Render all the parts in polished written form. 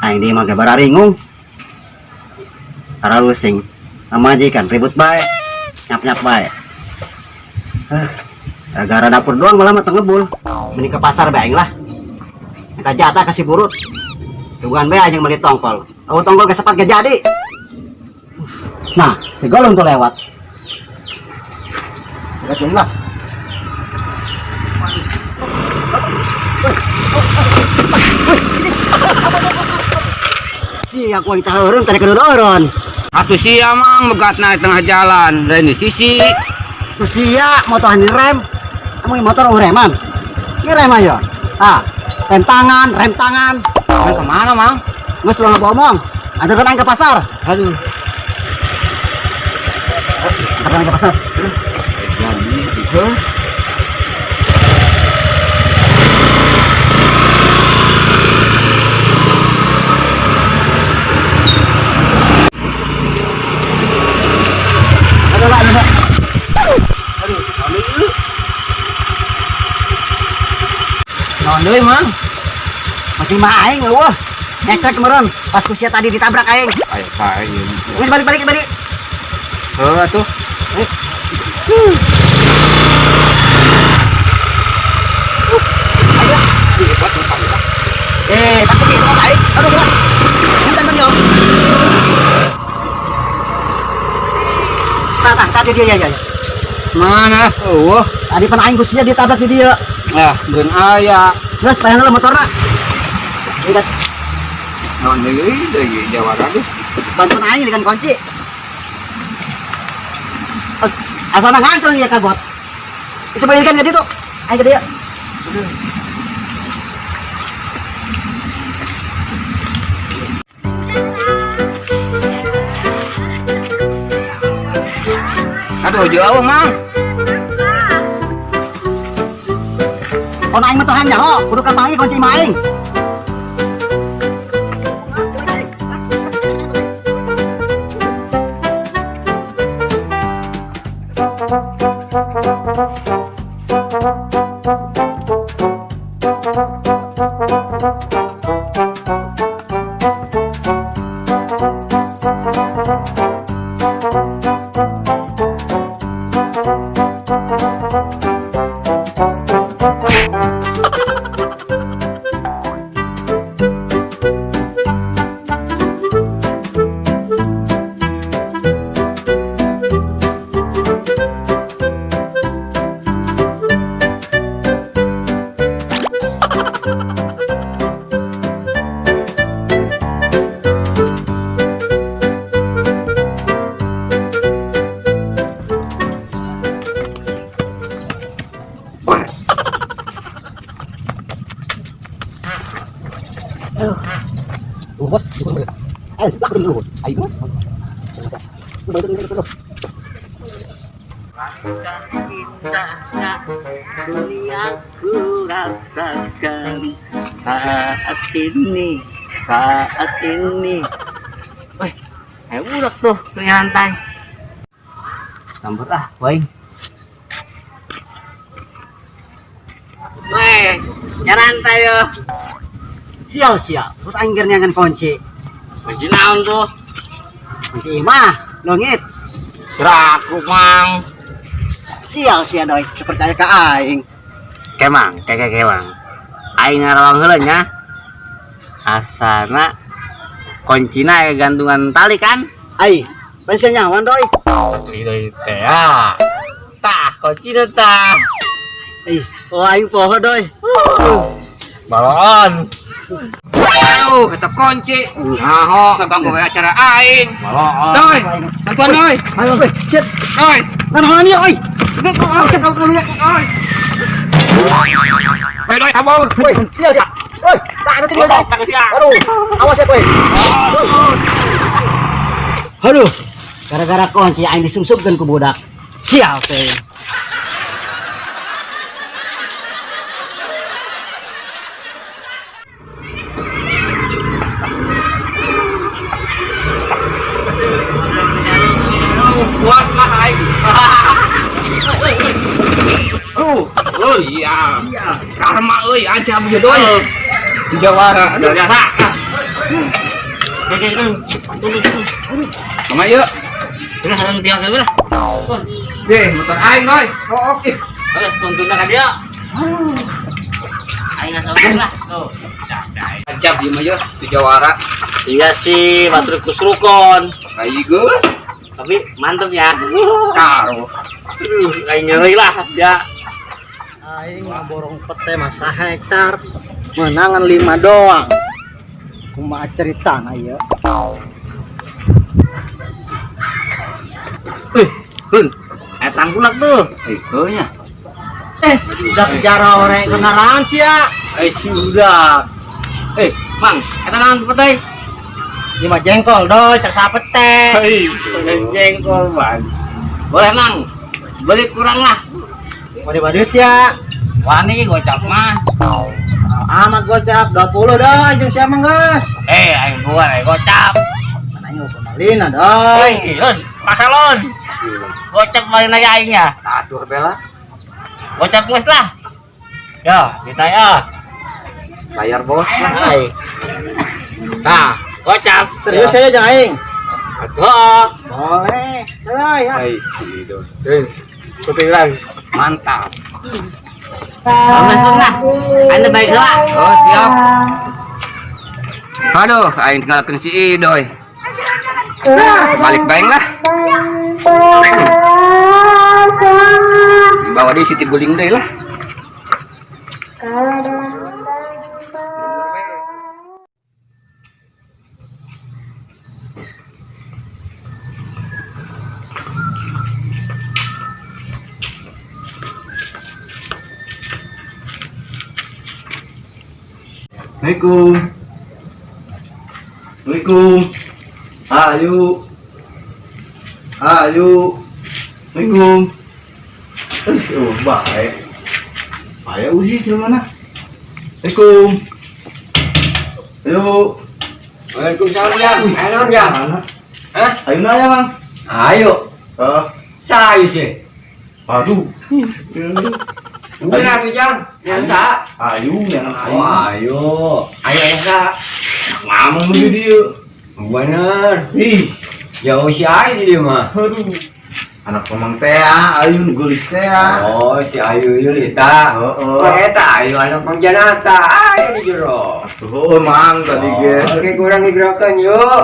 Aing di mah bara ringung. Para lusing. Majikan ribut bae. Nyap-nyap bae. Gara dapur doang malah mah ngebul. Mending ke pasar bae aing lah. Eta jatah kasih burut. Sugan bae aja beli tongkol. Tongkol ge sepat ge jadi. Nah, segala untuk lewat. Lihat lah. Si aku yang tahureun tadi kedorong. Atuh sia mang begat naik tengah jalan dari sisi. Tuh sia motor rem. Kamu motor reman. Ini rem aja. Rem tangan. Rem kemana mang? Mas lu ngomong. Ada kan ke pasar. Aduh. Ada ke pasar. Jadi itu. Ada. Naon deui mang? Macam mah aing eueuh. Ngecek kemarin pas kusia tadi ditabrak aing. Ayo kae ieu. Geus balik. Heuh atuh. Pasti itu aing. Aduh, gerak. Bukan bang yo. Tadi dia ya. Mana? Eueuh. Tadi pan aing kusia ditabrak di dia. Ah, geun aya. Geus payangan motorna. Lihat. Naon deui dari Jawara tuh. Bantuan aing dengan kunci. Asana ngantong ya kagot. Itu bayarkan ke ditu. Aing ke dia. Aduh, jauh mang. Kon aing mah hanya ho, kudu kapangi kunci mah aing. Bos, ayo sebelah dulu. Ayo bos. Dunia ku rasakan saat ini. Wih, ayo budak tuh nyantai. Sambut boy. Wih, nyantai yo. Sial. Terus aing keur nyangan kunci. Kunci naon tuh? Kunci mah longit. Keraku mang. Sial doi, percaya ka aing. Kemang. Aing ngarawang heula nya. Asana kuncina gantungan tali kan? Ai, pensiun nyawan doi. Deui teh ya. Tah, kunci tah. Aing poho doi. Balon. Aduh, kata kunci. Naho, kaganggu acara aing. Balon. Doi, bantuan doi. Ayo boy, sit. Doi. Nanaon ieu oi. Doi, kabur. Woi, sial. Woi, tak ada tinggal doi. Aduh, awas ya boy. Aduh, gara-gara kunci aing disungsupkeun ku budak. Sial teh. Puas lah aing. Iya. Karma euy aja begitu euy. Jawara, udah biasa. Oke, kan. Tulis. Sama yuk. Udah, harus tiang ke lah. Deh, motor aing boy. Oh, oke. Harus tuntun ka dia. Aing sabar lah. Tuh. Ajab di mah yuk, di Jawara. Iya sih, batur kusrukon. Kayak gue. Tapi mantep ya. Karo. Aing nyeri lah dia. Aing borong pete masa hektar menangan 5 doang. Kumaha ceritana ieu? Hun. Tangkulak tuh. Nya. Udah bicara orang kenalan sih ya. Sudah. Mang, eta naon petei? 5 jengkol doy, cak sapete. Jengkol, Bang. Boleh, Mang. Beli kurang lah. Bade badut ya. Wani gocap mah. Amat gocap 20 doy, jeung sia mah geus. Aing buat gocap. Mana aing kenalina doy. Lon, pasalon. Gocap balik lagi aingnya. Atur bela. Gocap geus lah. Ya, kita ya. Bayar bos lah. Hai. Nah, gocap. Serius saya jeung aing. Oh, Boleh. Doy ya. Hai si do. kuping lagi. Mantap. Mas lah. Anda baik lah. Oh, siap. Aduh, aing tinggalkeun si Idoy. Balik baeng lah. Bawa di Siti Guling deui lah. Assalamualaikum. Assalamualaikum. Ayo. Assalamualaikum. Oh, baik. Ayah uji di mana? Assalamualaikum. Ayo. Waalaikumsalam, Jang. Ayo, Jang. Mana? Hah? Ayo nanya, Bang. Ayo. Saya sih. Aduh. Udah, Jang. Yang sa. Ayo, yang Oh, ayo. Ayo yang sa. Mama menuju dia. Bener. Ih, Ya si Ayu dia mah. aduh. Anak pemang teh, ayo nugulis teh. Oh, si Ayu Yulita. Oh, Oh, eta Ayu anak pangjanata. Ayo di jero. Tuh, Mang tadi ge. Oke, kurang digerakkan yuk.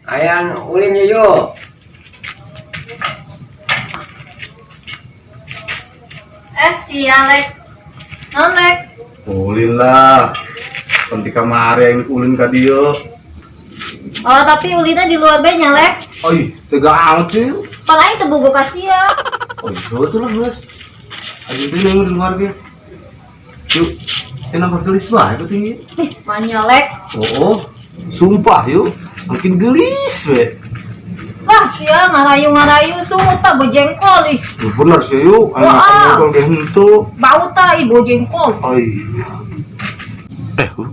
Ayan ulin yuk. Si Alek, non Lek, Ulin lah. Penting kamari yang ulin ka dia. oh tapi ulina di luar nya Lek, Oi, tega amat sih. paling tebugo kasih ya. Oh, itu lah, Mas. Ayo dulu yang di luar dia. Yuk, kenapa gelis banget tinggi? Manya Lek, Oh, sumpah yuk. Makin gelis, we. lah sia ngarayu sungut tak bojengkol ih, Ya benar sih yuk. Ayo Wah. makan kalau kayak gitu. bau tak ih bojengkol. Oh iya.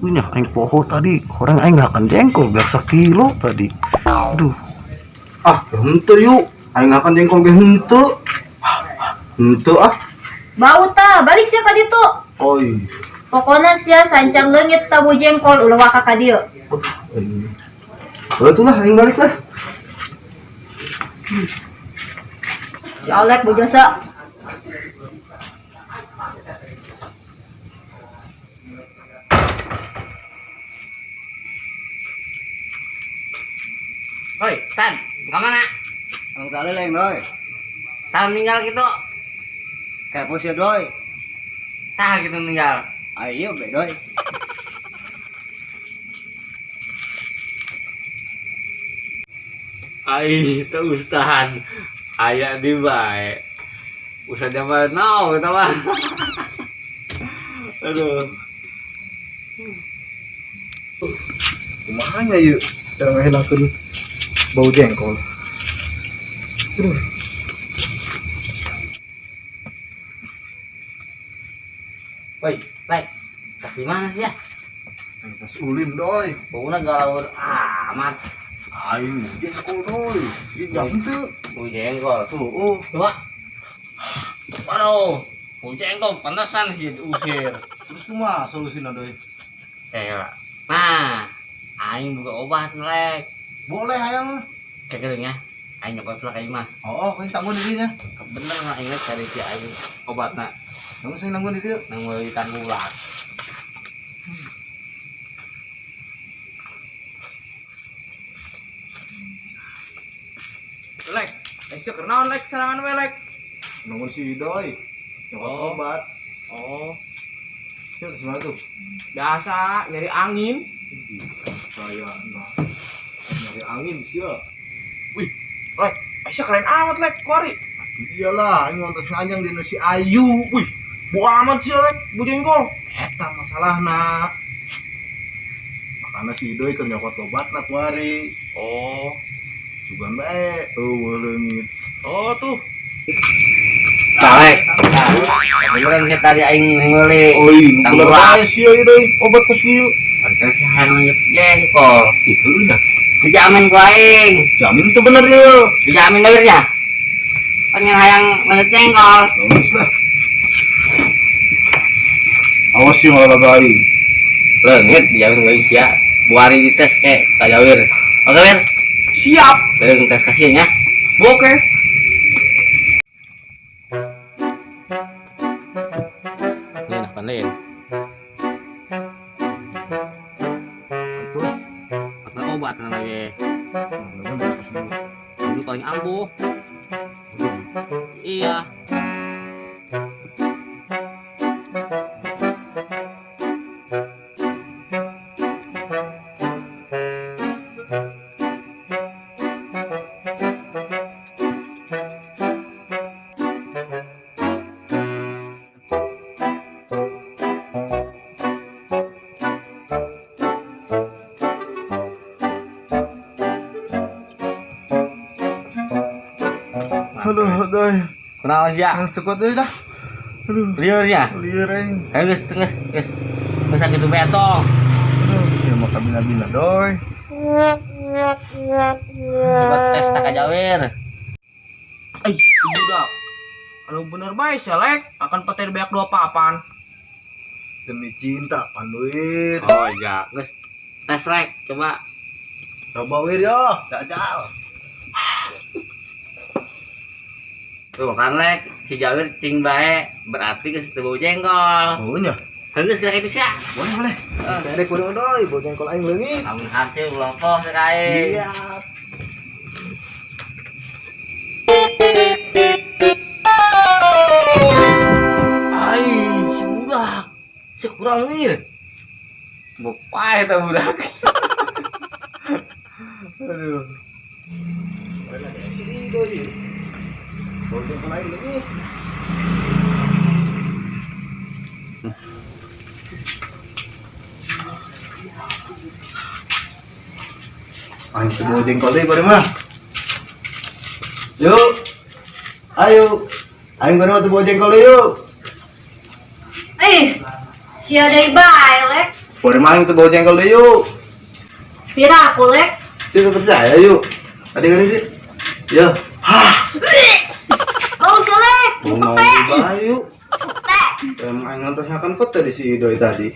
Punya aing poho tadi. Orang aing akan jengkol biar sekilo tadi. Aduh. Ah, henteu yuk. Aing akan jengkol ge henteu. Henteu ah. Bau tak balik sia ka ditu. Oh iya. Pokoknya sia sancang leungit tak bojengkol ulah waka ka dieu. Oh, itulah aing balik lah. Si Alek bojasa. Hoi, Tan, kemana? Ang kali lain doy. Salah meninggal gitu. Kayak posisi doy. Sah gitu meninggal. Ayo be doy. Ai, itu ustahan. Aya di bae. Usah zaman now, kita mah. Aduh. Kumaha yuk? Cara ngehinakeun bau jengkol. Aduh. Woi, Lek. Di mana sih ya? Tas ulin doy. Baunya galau amat. Aing jengkol doy. Ieu henteu. Bau jengkol. Oh, Coba. Waduh. Bau jengkol pantesan sih diusir. terus kumaha solusina doy? Nah, Aing buka obat lek. Boleh hayang. Kayak gini ya. Aing nyokot lah kayak mah. Oh, kau tanggung dirinya. Bener lah inget cari si Aing obatna. Nggak usah nanggung diri. Nang meuli tanggulan. Lek, esok kenaon lek serangan we lek. Nanggung si Doi. Nyokot Oh. obat. Oh, Itu semua tuh. biasa nyari angin. Saya nah. Nyari angin sih ya. Lek, esok keren amat lek, kuari. Iyalah, ini ngontes ngajang di si Ayu. Wih, bu amat sih lek, bu jengkol. Eta masalahna. Makanya si Doi keur nyokot obat na kuari. Oh, Juga bae. Oh, leungit. oh tuh. Lek. Beneran sih tadi Aing meuli. Oh, iya, Tanggulan. bae sih ya Doi. Obat pas kieu. Pantes sih hayang jengkol. Itu nya. Dijamin ku Aing. Jamin tuh bener ya. Dijamin dawirnya. Pengen hayang ngeut jengkol. Bagus lah. Awas sih olahraga aing. Leungit dijamin ku Aing sia. Buari dites ke kajawir. Oke, Wir. Siap. Leung tes kasihnya. Oke. Ini nah pandain. Itu. Apa obat namanya? Ini paling ampuh. Iya. Aduh, Doi. Kenapa sih ya? Yang cekot deui dah. Aduh, Liurnya. lieur aing. Geus geus geus. Geus sakitu betong. Aduh, ya mah kabina-bina Doi. Coba tes tak kajawir. Budak. Kalau bener baik sih lek, akan petir banyak dua papan. Demi cinta, Panduir. Oh iya, geus tes rek coba. Coba wir yo, jajal. Tuh kan lek si Jawir cing bae berarti geus teu bau jengkol. Oh nya. Geus kira kitu sia. Boleh, boleh. Dedek urang Doi, bau jengkol aing leungit. Lamun hasil lopoh sekae. Iya. Ai, si budak. Si kurang wir. Bopae ta budak. Aduh. Mana ada sini Doi. Bau jengkol aing leungit. Aing teu bau jengkol deui bari mah. Yuk. Ayo. Aing bari mah teu bau jengkol deui yuk. Sia deui bae lek. Bari mah aing teu bau jengkol deui yuk. Pira aku lek? Sini percaya yuk. Adik adik. Ya. Hah. Mau sih lek. Mau mau yuk. Emang aing ngantos kota di si Doi tadi.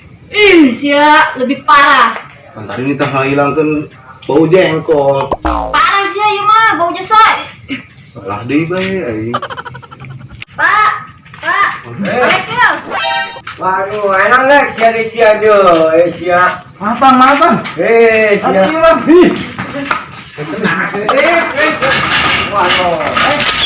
Sia lebih parah. Kan tadi nih tah ngilangkeun bau jengkol. Parah sih ieu mah bau jasa. Salah deui bae aing. Pak. Pak. Lek ya. Waduh, enak lek sia do, sia. Maafan, maafan. Sia. Aduh, mah. Ih. Waduh.